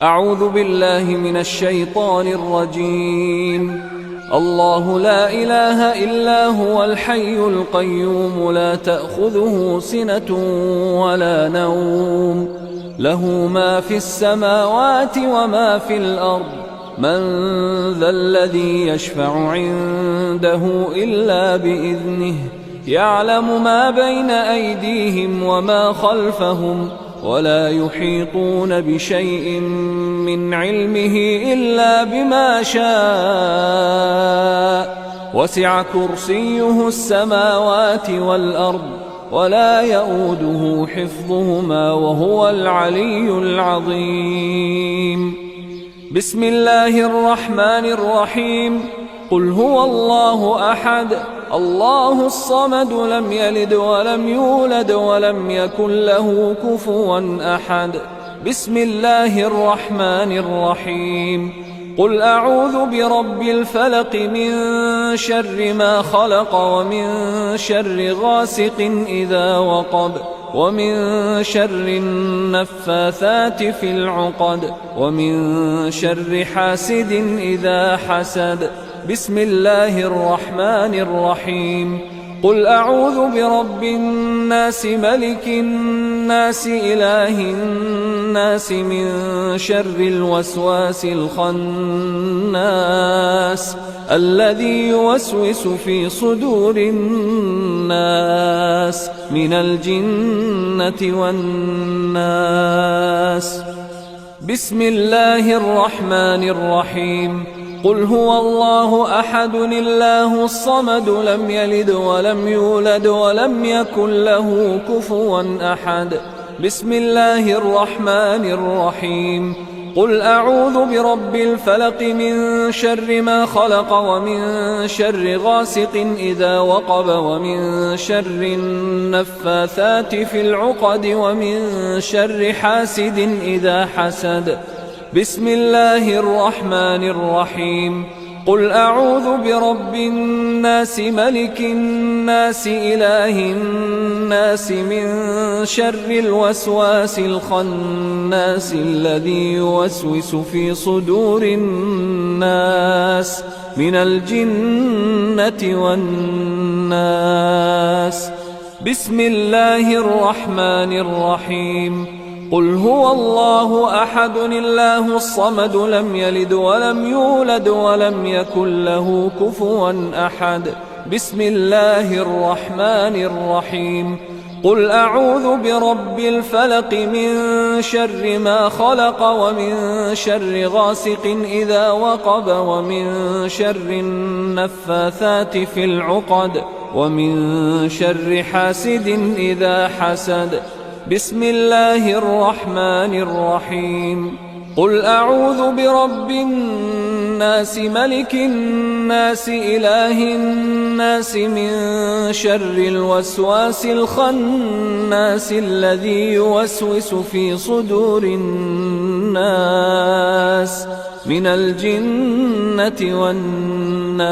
أعوذ بالله من الشيطان الرجيم. الله لا إله إلا هو الحي القيوم لا تأخذه سنة ولا نوم له ما في السماوات وما في الأرض من ذا الذي يشفع عنده إلا بإذنه يعلم ما بين أيديهم وما خلفهم ولا يحيطون بشيء من علمه إلا بما شاء وسع كرسيه السماوات والأرض ولا يؤوده حفظهما وهو العلي العظيم. بسم الله الرحمن الرحيم. قل هو الله أحد الله الصمد لم يلد ولم يولد ولم يكن له كفوا أحد. بسم الله الرحمن الرحيم. قل أعوذ برب الفلق من شر ما خلق ومن شر غاسق إذا وقب ومن شر النفاثات في العقد ومن شر حاسد إذا حسد. بسم الله الرحمن الرحيم. قل أعوذ برب الناس ملك الناس إله الناس من شر الوسواس الخناس الذي يوسوس في صدور الناس من الجنة والناس. بسم الله الرحمن الرحيم. قل هو الله أحد الله الصمد لم يلد ولم يولد ولم يكن له كفوا أحد. بسم الله الرحمن الرحيم. قل أعوذ برب الفلق من شر ما خلق ومن شر غاسق إذا وقب ومن شر النفاثات في العقد ومن شر حاسد إذا حسد. بسم الله الرحمن الرحيم. قل أعوذ برب الناس ملك الناس إله الناس من شر الوسواس الخناس الذي يوسوس في صدور الناس من الجنة والناس. بسم الله الرحمن الرحيم. قل هو الله أحد الله الصمد لم يلد ولم يولد ولم يكن له كفوا أحد. بسم الله الرحمن الرحيم. قل أعوذ برب الفلق من شر ما خلق ومن شر غاسق إذا وقب ومن شر النفاثات في العقد ومن شر حاسد إذا حسد. بسم الله الرحمن الرحيم. قل أعوذ برب الناس ملك الناس إله الناس من شر الوسواس الخناس الذي يوسوس في صدور الناس من الجنة والناس.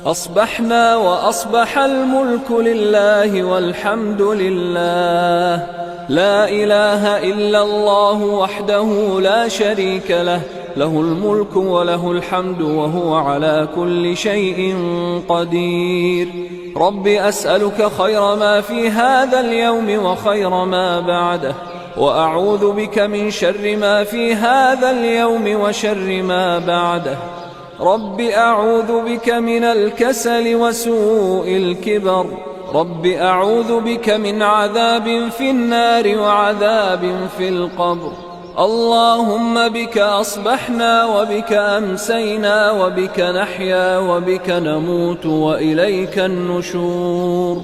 أصبحنا وأصبح الملك لله والحمد لله لا إله إلا الله وحده لا شريك له له الملك وله الحمد وهو على كل شيء قدير. رب أسألك خير ما في هذا اليوم وخير ما بعده وأعوذ بك من شر ما في هذا اليوم وشر ما بعده. رب أعوذ بك من الكسل وسوء الكبر. رب أعوذ بك من عذاب في النار وعذاب في القبر. اللهم بك أصبحنا وبك أمسينا وبك نحيا وبك نموت وإليك النشور.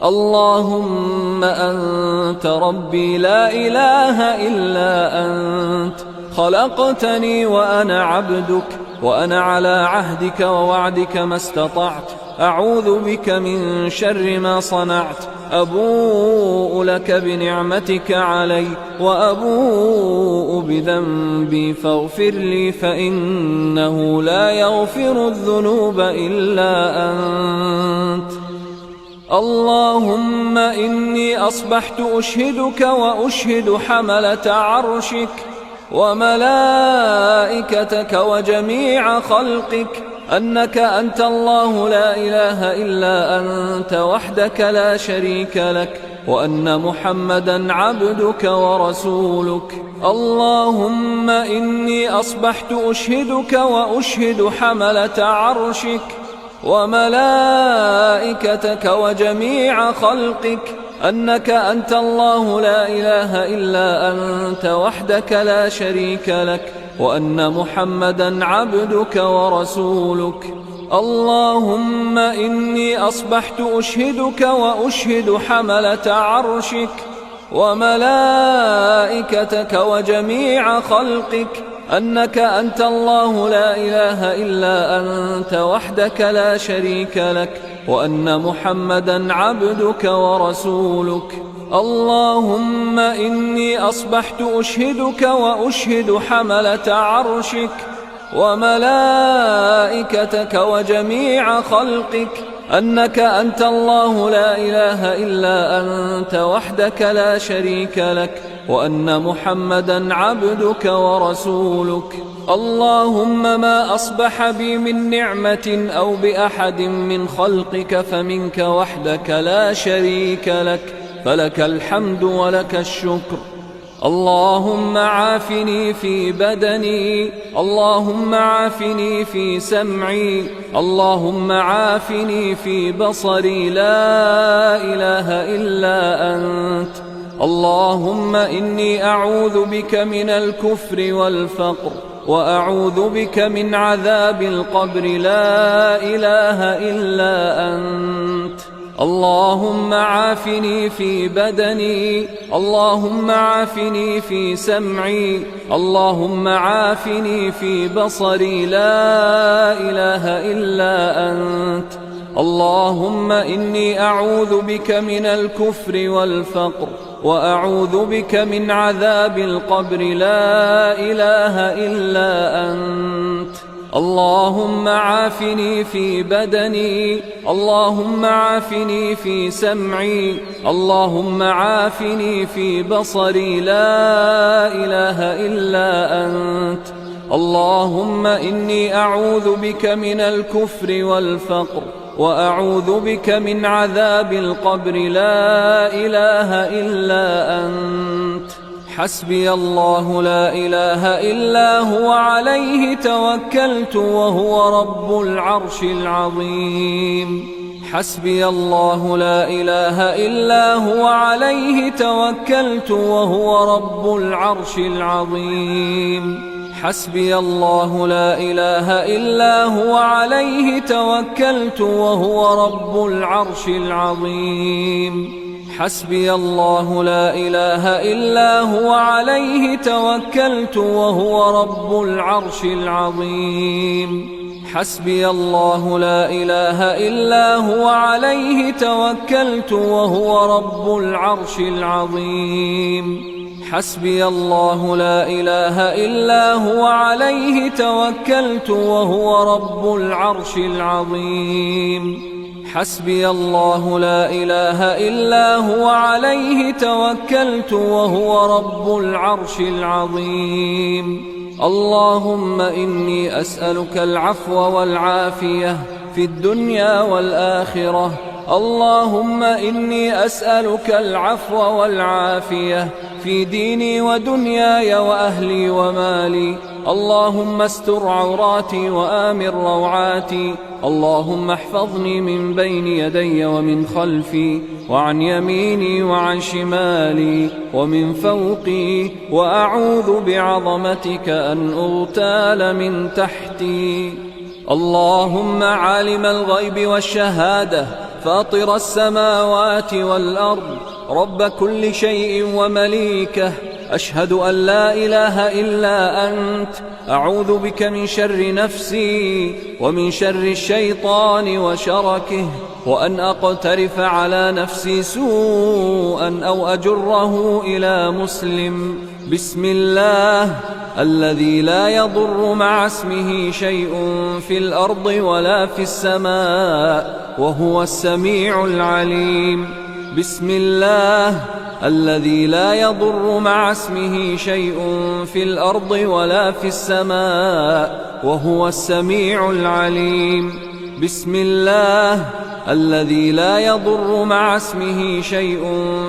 اللهم أنت ربي لا إله إلا أنت خلقتني وأنا عبدك وأنا على عهدك ووعدك ما استطعت. أعوذ بك من شر ما صنعت. أبوء لك بنعمتك علي وأبوء بذنبي فاغفر لي فإنه لا يغفر الذنوب إلا أنت. اللهم إني أصبحت أشهدك وأشهد حملة عرشك وملائكتك وجميع خلقك أنك أنت الله لا إله إلا أنت وحدك لا شريك لك، وأن محمدا عبدك ورسولك. اللهم إني أصبحت أشهدك وأشهد حملة عرشك وملائكتك وجميع خلقك أنك أنت الله لا إله إلا أنت وحدك لا شريك لك، وأن محمدا عبدك ورسولك. اللهم إني أصبحت أشهدك وأشهد حملة عرشك وملائكتك وجميع خلقك أنك أنت الله لا إله إلا أنت وحدك لا شريك لك، وأن محمدا عبدك ورسولك. اللهم إني أصبحت أشهدك وأشهد حملة عرشك وملائكتك وجميع خلقك أنك أنت الله لا إله إلا أنت وحدك لا شريك لك، وأن محمدا عبدك ورسولك. اللهم ما أصبح بي من نعمة أو بأحد من خلقك فمنك وحدك لا شريك لك، فلك الحمد ولك الشكر. اللهم عافني في بدني، اللهم عافني في سمعي، اللهم عافني في بصري، لا إله إلا أنت. اللهم إني أعوذ بك من الكفر والفقر، وأعوذ بك من عذاب القبر، لا إله إلا أنت. اللهم عافني في بدني، اللهم عافني في سمعي، اللهم عافني في بصري، لا إله إلا أنت. اللهم إني أعوذ بك من الكفر والفقر، وأعوذ بك من عذاب القبر، لا إله إلا أنت. اللهم عافني في بدني، اللهم عافني في سمعي، اللهم عافني في بصري، لا إله إلا أنت. اللهم إني أعوذ بك من الكفر والفقر، وأعوذ بك من عذاب القبر، لا إله إلا أنت. حسبي الله لا إله إلا هو عليه توكلت وهو رب العرش العظيم. حسبي الله لا إله إلا هو عليه توكلت وهو رب العرش العظيم. حسبي الله لا إله إلا هو عليه توكلت وهو رب العرش العظيم. حسبي الله لا إله إلا هو عليه توكلت وهو رب العرش العظيم. حسبي الله لا إله إلا هو عليه توكلت وهو رب العرش العظيم. حسبي الله لا إله إلا هو عليه توكلت وهو رب العرش العظيم. حسبي الله لا إله إلا هو عليه توكلت وهو رب العرش العظيم. اللهم إني أسألك العفو والعافية في الدنيا والآخرة. اللهم إني أسألك العفو والعافية في ديني ودنياي وأهلي ومالي. اللهم استر عوراتي وآمن روعاتي. اللهم احفظني من بين يدي ومن خلفي، وعن يميني وعن شمالي، ومن فوقي، وأعوذ بعظمتك أن أغتال من تحتي. اللهم عالم الغيب والشهادة، فاطر السماوات والأرض، رب كل شيء ومليكه، أشهد أن لا إله إلا أنت. أعوذ بك من شر نفسي ومن شر الشيطان وشركه، وأن أقترف على نفسي سوءا أو أجره إلى مسلم. بسم الله الذي لا يضر مع اسمه شيء في الأرض ولا في السماء وهو السميع العليم. بسم الله الذي لا يضر مع اسمه شيء في الأرض ولا في السماء وهو السميع العليم. بسم الله الذي لا يضر مع اسمه شيء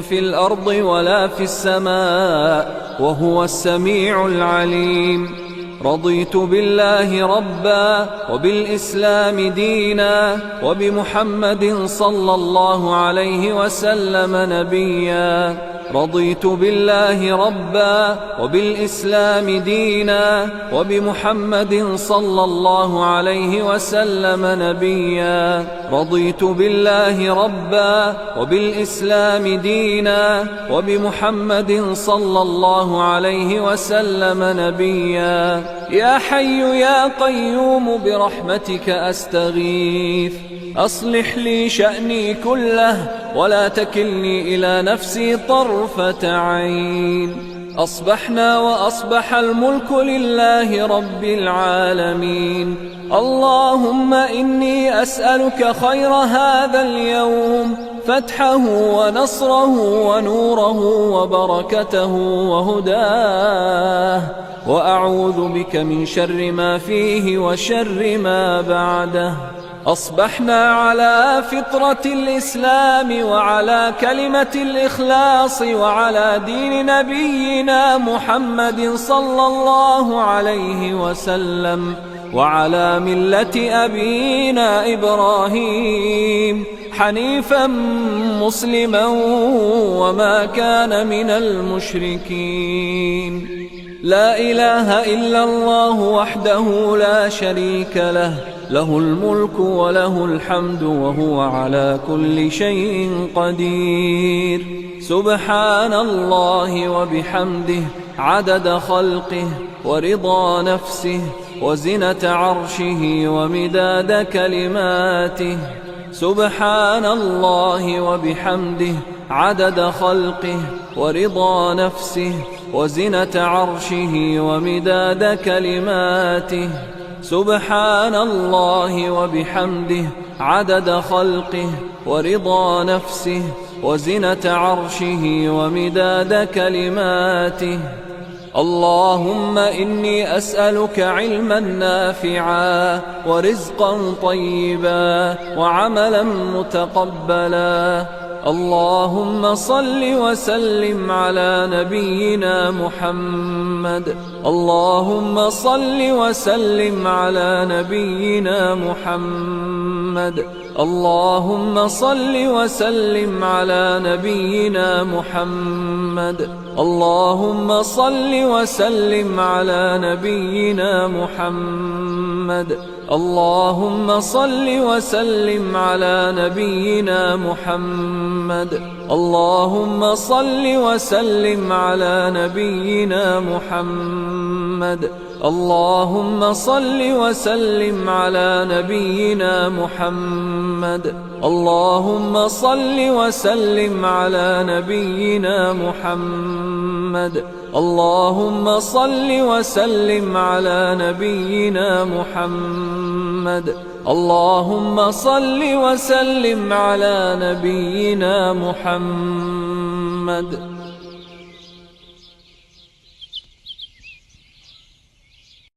في الأرض ولا في السماء وهو السميع العليم. رضيت بالله ربا وبالإسلام دينا وبمحمد صلى الله عليه وسلم نبيا. رضيت بالله ربا وبالإسلام دينا وبمحمد صلى الله عليه وسلم نبيا. رضيت بالله ربا وبالإسلام دينا وبمحمد صلى الله عليه وسلم نبيا. يا حي يا قيوم برحمتك أستغيث، أصلح لي شأني كله ولا تكلني إلى نفسي طرفة عين. أصبحنا وأصبح الملك لله رب العالمين. اللهم إني أسألك خير هذا اليوم، فتحه ونصره ونوره وبركته وهداه، وأعوذ بك من شر ما فيه وشر ما بعده. أصبحنا على فطرة الإسلام وعلى كلمة الإخلاص وعلى دين نبينا محمد صلى الله عليه وسلم وعلى ملة أبينا إبراهيم حنيفا مسلما وما كان من المشركين. لا إله إلا الله وحده لا شريك له، له الملك وله الحمد وهو على كل شيء قدير. سبحان الله وبحمده عدد خلقه ورضا نفسه وزنة عرشه ومداد كلماته. سبحان الله وبحمده عدد خلقه ورضا نفسه وزنة عرشه ومداد كلماته. سبحان الله وبحمده عدد خلقه ورضا نفسه وزنة عرشه ومداد كلماته. اللهم إني أسألك علما نافعا ورزقا طيبا وعملا متقبلا. اللهم صل وسلم على نبينا محمد. اللهم صل وسلم على نبينا محمد. اللهم صل وسلم على نبينا محمد. اللهم صل وسلم على نبينا محمد. اللهم صل وسلم على نبينا محمد. اللهم صل وسلم على نبينا محمد. اللهم صل وسلم على نبينا محمد. اللهم صل وسلم على نبينا محمد. اللهم صل وسلم على نبينا محمد. اللهم صل وسلم على نبينا محمد.